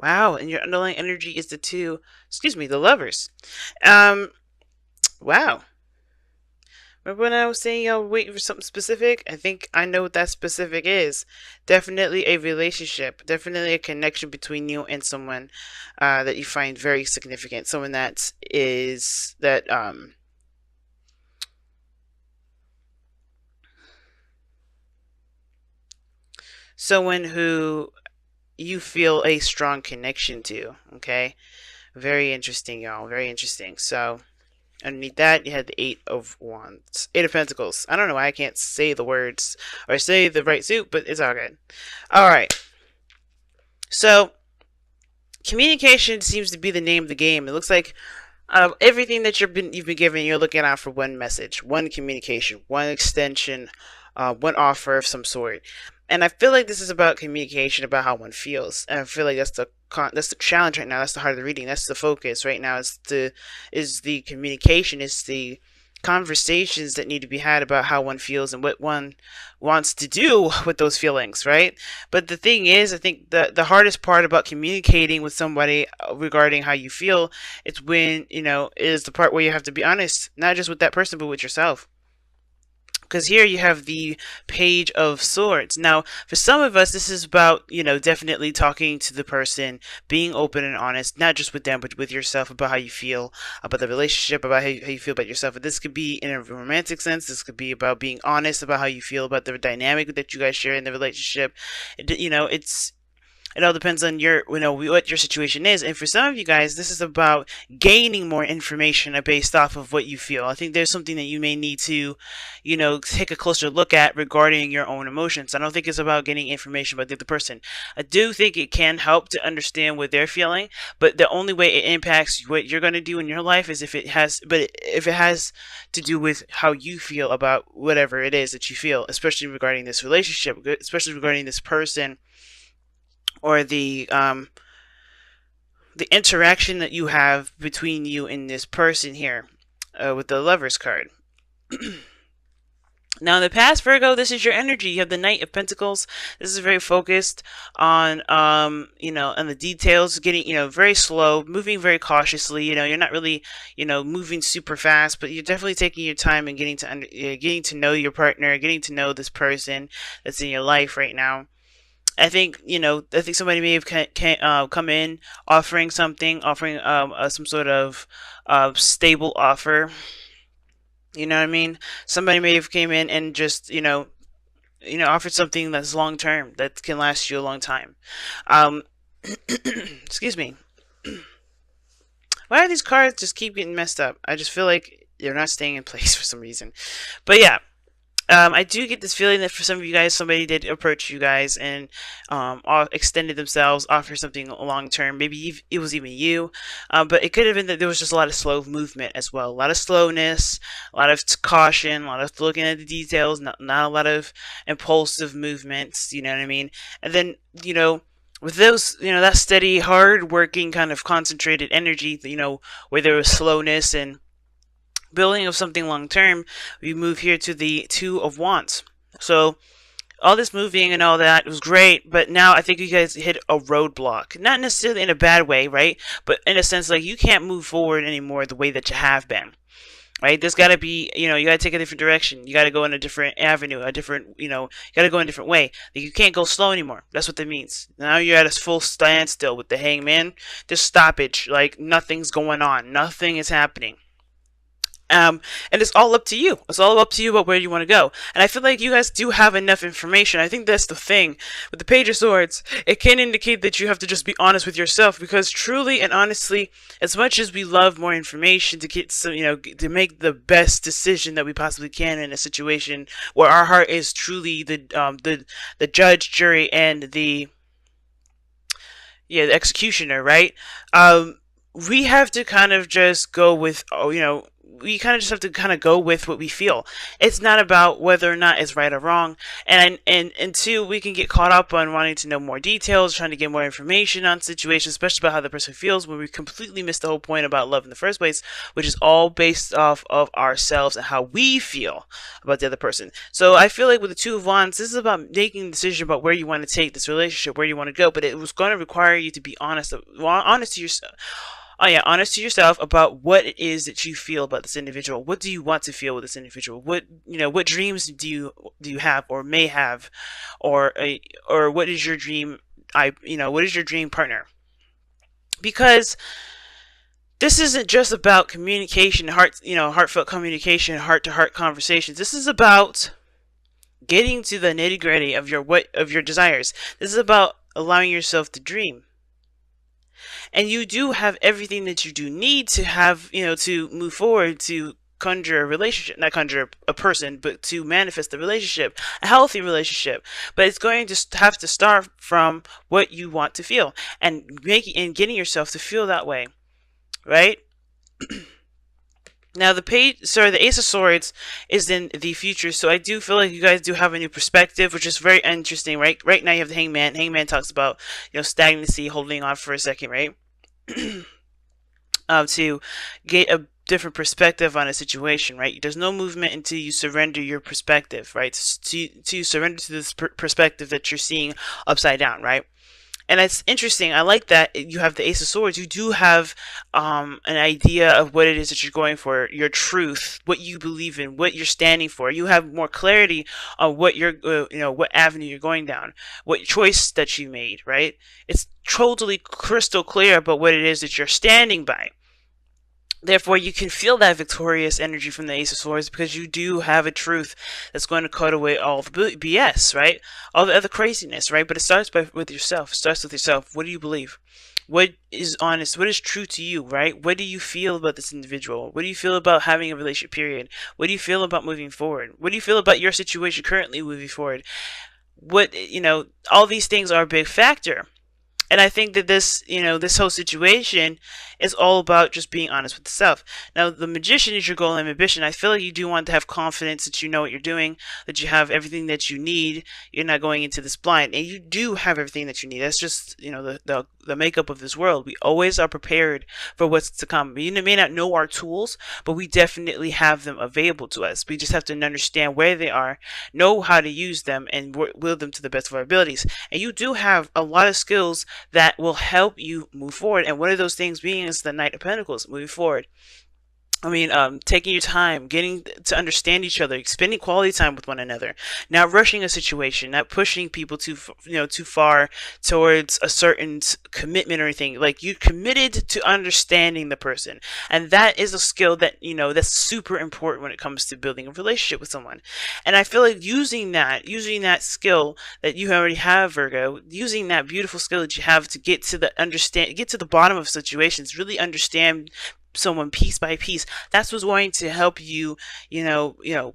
Wow, and your underlying energy is the two, excuse me, the lovers. Um, wow. Remember when I was saying y'all were waiting for something specific? I think I know what that specific is. Definitely a relationship. Definitely a connection between you and someone that you find very significant. Someone that is that someone who you feel a strong connection to. Okay, very interesting, y'all. Very interesting. So underneath that, you had the Eight of Wands, Eight of Pentacles. I don't know why I can't say the words or say the right suit, but it's all good. All right. So communication seems to be the name of the game. It looks like everything that you've been given, you're looking out for one message, one communication, one extension, one offer of some sort. And I feel like this is about communication, about how one feels. And I feel like that's the challenge right now. That's the heart of the reading. That's the focus right now. Is the communication. Is the conversations that need to be had about how one feels and what one wants to do with those feelings, right? But the thing is, I think the hardest part about communicating with somebody regarding how you feel, it's when, is the part where you have to be honest, not just with that person, but with yourself. Because here you have the Page of Swords. Now, for some of us, this is about, definitely talking to the person, being open and honest, not just with them, but with yourself about how you feel about the relationship, about how you feel about yourself. But this could be in a romantic sense. This could be about being honest about how you feel about the dynamic that you guys share in the relationship. It all depends on what your situation is. And for some of you guys, this is about gaining more information based off of what you feel. I think there's something that you may need to, take a closer look at regarding your own emotions. I don't think it's about getting information about the other person. I do think it can help to understand what they're feeling, but the only way it impacts what you're going to do in your life is if it has to do with how you feel about whatever it is that you feel, especially regarding this relationship, especially regarding this person, or the interaction that you have between you and this person here, with the Lovers card. Now, in the past, Virgo, this is your energy. You have the Knight of Pentacles. This is very focused on, on the details, getting, very slow, moving very cautiously. You're not really, moving super fast, but you're definitely taking your time and getting to know your partner, getting to know this person that's in your life right now. I think somebody may have come in offering something, offering some sort of stable offer. You know what I mean? Somebody may have came in and just offered something that's long term, that can last you a long time. Um, excuse me. Why do these cards just keep getting messed up? I just feel like they're not staying in place for some reason. But yeah, I do get this feeling that for some of you guys, somebody did approach you guys and extended themselves, offer something long term. Maybe it was even you, but it could have been that there was just a lot of slow movement as well. A lot of slowness, a lot of caution, a lot of looking at the details, not a lot of impulsive movements. You know what I mean? And then, with those, that steady, hard working, kind of concentrated energy, where there was slowness and building of something long term, we move here to the Two of Wands. So all this moving and all that was great, but now I think you guys hit a roadblock. Not necessarily in a bad way, right? But in a sense, like, you can't move forward anymore the way that you have been. Right? There's got to be, you got to take a different direction. You got to go in a different avenue, you got to go in a different way. Like, you can't go slow anymore. That's what that means. Now you're at a full standstill with the Hangman. Just stoppage. Like, nothing's going on. Nothing is happening. And it's all up to you. It's all up to you about where you want to go. And I feel like you guys do have enough information. I think that's the thing. With the Page of Swords, it can indicate that you have to just be honest with yourself, because truly and honestly, as much as we love more information to get some, to make the best decision that we possibly can in a situation where our heart is truly the judge, jury, and the executioner, right? We have to kind of just go with, we kind of just have to kind of go with what we feel. It's not about whether or not it's right or wrong. And two, we can get caught up on wanting to know more details, trying to get more information on situations, especially about how the person feels, when we completely miss the whole point about love in the first place, which is all based off of ourselves and how we feel about the other person. So I feel like with the Two of Wands, this is about making a decision about where you want to take this relationship, where you want to go, but it was going to require you to be honest to yourself. Oh yeah, honest to yourself about what it is that you feel about this individual. What do you want to feel with this individual? What dreams do you have or may have, or what is your dream? What is your dream partner? Because this isn't just about communication, heartfelt communication, heart-to-heart conversations. This is about getting to the nitty-gritty of your desires. This is about allowing yourself to dream. And you do have everything that you do need to have, to move forward, to conjure a relationship, not conjure a person, but to manifest the relationship, a healthy relationship. But it's going to have to start from what you want to feel and getting yourself to feel that way, right? Now the Ace of Swords is in the future, so I do feel like you guys do have a new perspective, which is very interesting, right? Right now you have the Hangman. Hangman talks about, stagnancy, holding on for a second, right? To get a different perspective on a situation, right? There's no movement until you surrender your perspective, right? To surrender to this perspective that you're seeing upside down, right? And it's interesting. I like that you have the Ace of Swords. You do have an idea of what it is that you're going for, your truth, what you believe in, what you're standing for. You have more clarity on what what avenue you're going down, what choice that you made, right? It's totally crystal clear about what it is that you're standing by. Therefore, you can feel that victorious energy from the Ace of Swords because you do have a truth that's going to cut away all the BS, right? All the other craziness, right? But it starts with yourself. It starts with yourself. What do you believe? What is honest? What is true to you, right? What do you feel about this individual? What do you feel about having a relationship, period? What do you feel about moving forward? What do you feel about your situation currently moving forward? All these things are a big factor. And I think that this whole situation is all about just being honest with yourself. Now, the Magician is your goal and ambition. I feel like you do want to have confidence that you know what you're doing, that you have everything that you need. You're not going into this blind, and you do have everything that you need. That's just, the makeup of this world. We always are prepared for what's to come. You may not know our tools, but we definitely have them available to us. We just have to understand where they are, know how to use them, and wield them to the best of our abilities. And you do have a lot of skills that will help you move forward. And one of those things being is the Knight of Pentacles, moving forward. Taking your time, getting to understand each other, spending quality time with one another, not rushing a situation, not pushing people too far towards a certain commitment or anything. Like, you committed to understanding the person, and that is a skill that that's super important when it comes to building a relationship with someone. And I feel like using that skill that you already have, Virgo, using that beautiful skill that you have to get to the bottom of situations, really understand someone piece by piece. That's what's going to help you,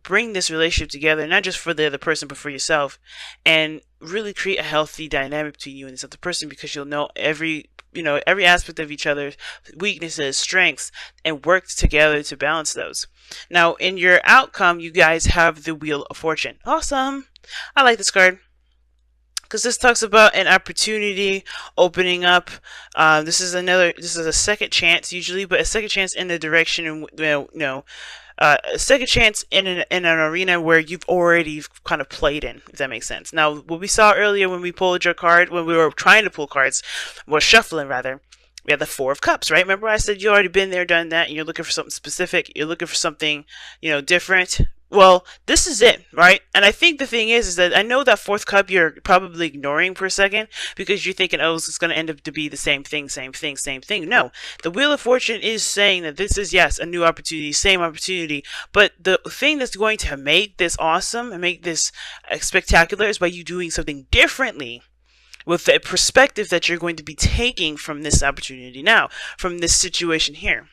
bring this relationship together, not just for the other person, but for yourself, and really create a healthy dynamic between you and this other person, because you'll know every aspect of each other's weaknesses, strengths, and work together to balance those. Now, in your outcome, you guys have the Wheel of Fortune. Awesome. I like this card, because this talks about an opportunity opening up. This is a second chance usually, but a second chance in the direction, a second chance in an arena where you've already kind of played in, if that makes sense. Now, what we saw earlier when we pulled your card, when we were trying to pull cards, was shuffling rather. We had the Four of Cups, right? Remember I said you already been there, done that, and you're looking for something specific. You're looking for something, different. Well, this is it, right? And I think the thing is that I know that fourth cup you're probably ignoring for a second because you're thinking, oh, it's going to end up to be the same thing. No, the Wheel of Fortune is saying that this is, yes, a new opportunity, same opportunity. But the thing that's going to make this awesome and make this spectacular is by you doing something differently with the perspective that you're going to be taking from this opportunity now, from this situation here.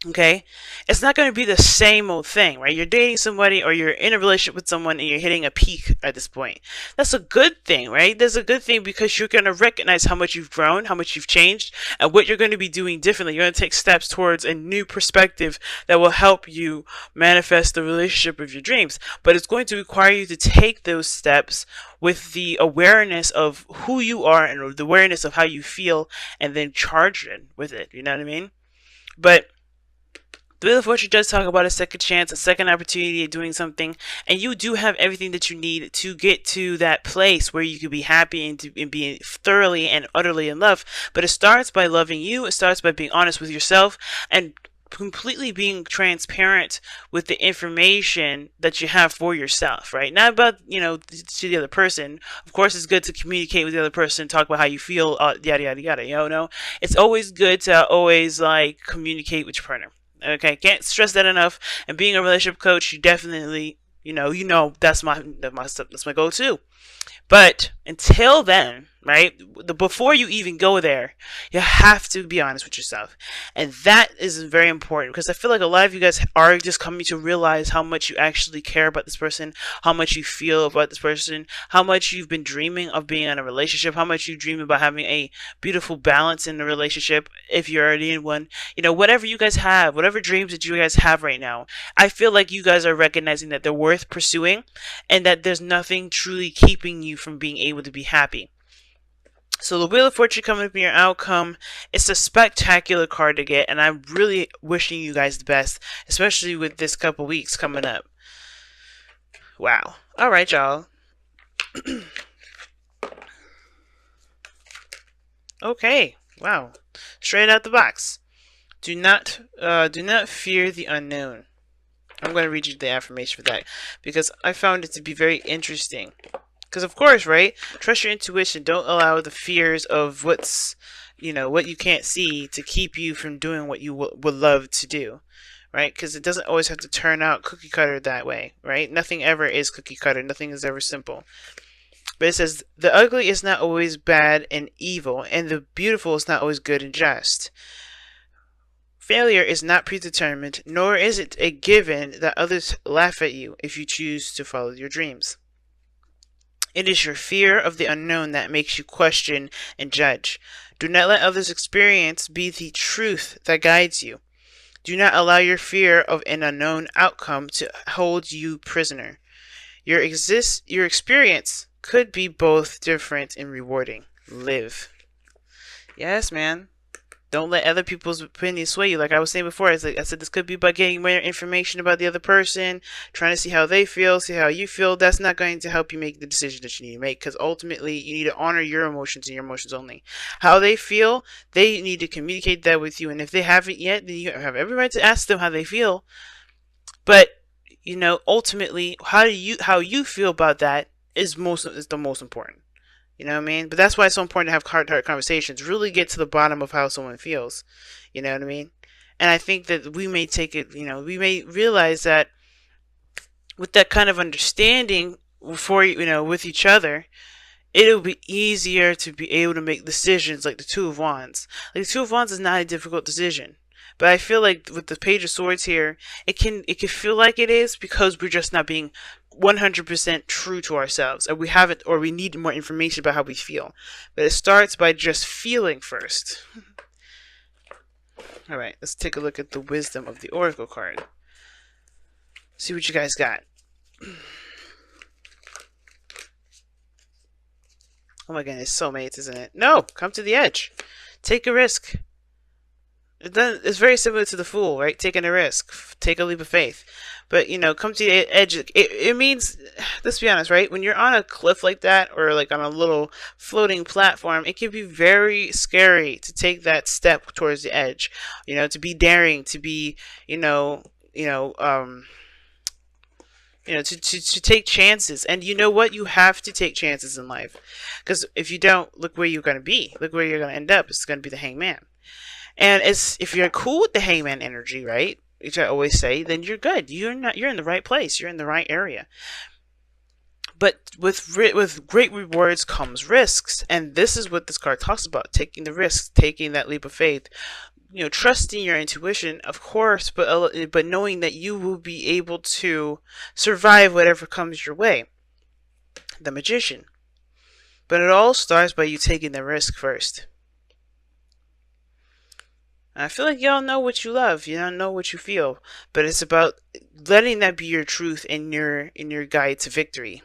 Okay, it's not going to be the same old thing, right? You're dating somebody or you're in a relationship with someone and you're hitting a peak at this point. That's a good thing, right? That's a good thing because you're going to recognize how much you've grown, how much you've changed, and what you're going to be doing differently. You're going to take steps towards a new perspective that will help you manifest the relationship of your dreams. But it's going to require you to take those steps with the awareness of who you are and the awareness of how you feel, and then charge it with it. You know what I mean? But the Wheel of Fortune does talk about a second chance, a second opportunity at doing something, and you do have everything that you need to get to that place where you can be happy and be thoroughly and utterly in love. But it starts by loving you, it starts by being honest with yourself, and completely being transparent with the information that you have for yourself, right? Not about, to the other person. Of course, it's good to communicate with the other person, talk about how you feel, yada, yada, yada, no? It's always good to always, communicate with your partner. Okay, can't stress that enough. And being a relationship coach, you definitely, that's my goal too. But until then, right, before you even go there, you have to be honest with yourself. And that is very important because I feel like a lot of you guys are just coming to realize how much you actually care about this person, how much you feel about this person, how much you've been dreaming of being in a relationship, how much you dream about having a beautiful balance in the relationship if you're already in one. Whatever you guys have, whatever dreams that you guys have right now, I feel like you guys are recognizing that they're worth pursuing and that there's nothing truly keeping you from being able to be happy. So the Wheel of Fortune coming up in your outcome, it's a spectacular card to get, and I'm really wishing you guys the best, especially with this couple weeks coming up. Wow. Alright, y'all. Okay. Wow. Straight out the box. Do not fear the unknown. I'm going to read you the affirmation for that because I found it to be very interesting. Because of course, right? Trust your intuition. Don't allow the fears of what you can't see to keep you from doing what you would love to do, right? Because it doesn't always have to turn out cookie cutter that way, right? Nothing ever is cookie cutter. Nothing is ever simple. But it says, the ugly is not always bad and evil, and the beautiful is not always good and just. Failure is not predetermined, nor is it a given that others laugh at you if you choose to follow your dreams. It is your fear of the unknown that makes you question and judge. Do not let others' experience be the truth that guides you. Do not allow your fear of an unknown outcome to hold you prisoner. Your experience could be both different and rewarding. Live. Yes, man. Don't let other people's opinions sway you. Like I was saying before, I said this could be by getting more information about the other person, trying to see how they feel, see how you feel. That's not going to help you make the decision that you need to make because ultimately you need to honor your emotions and your emotions only. How they feel, they need to communicate that with you. And if they haven't yet, then you have every right to ask them how they feel. But, ultimately, how you feel about that is the most important. You know what I mean? But that's why it's so important to have heart-to-heart conversations. Really get to the bottom of how someone feels. You know what I mean? And I think that we may take it, we may realize that with that kind of understanding with each other, it'll be easier to be able to make decisions like the Two of Wands. Like the Two of Wands is not a difficult decision. But I feel like with the Page of Swords here, it can feel like it is because we're just not being 100% true to ourselves, and we need more information about how we feel. But it starts by just feeling first. All right, let's take a look at the wisdom of the Oracle card. See what you guys got. Oh my goodness, soulmates, isn't it? No, come to the edge. Take a risk. It's very similar to the Fool, right? Taking a risk. Take a leap of faith. But, come to the edge. It means, let's be honest, right? When you're on a cliff like that or like on a little floating platform, it can be very scary to take that step towards the edge. To be daring, to be, to take chances. And you know what? You have to take chances in life. Because if you don't, look where you're going to be. Look where you're going to end up. It's going to be the Hangman. And if you're cool with the Hangman energy, right, which I always say, then you're good. You're in the right place. You're in the right area. But with great rewards comes risks, and this is what this card talks about: taking the risks, taking that leap of faith, trusting your intuition, of course, but knowing that you will be able to survive whatever comes your way. The Magician. But it all starts by you taking the risk first. I feel like y'all know what you love. You don't know what you feel, but it's about letting that be your truth and your guide to victory.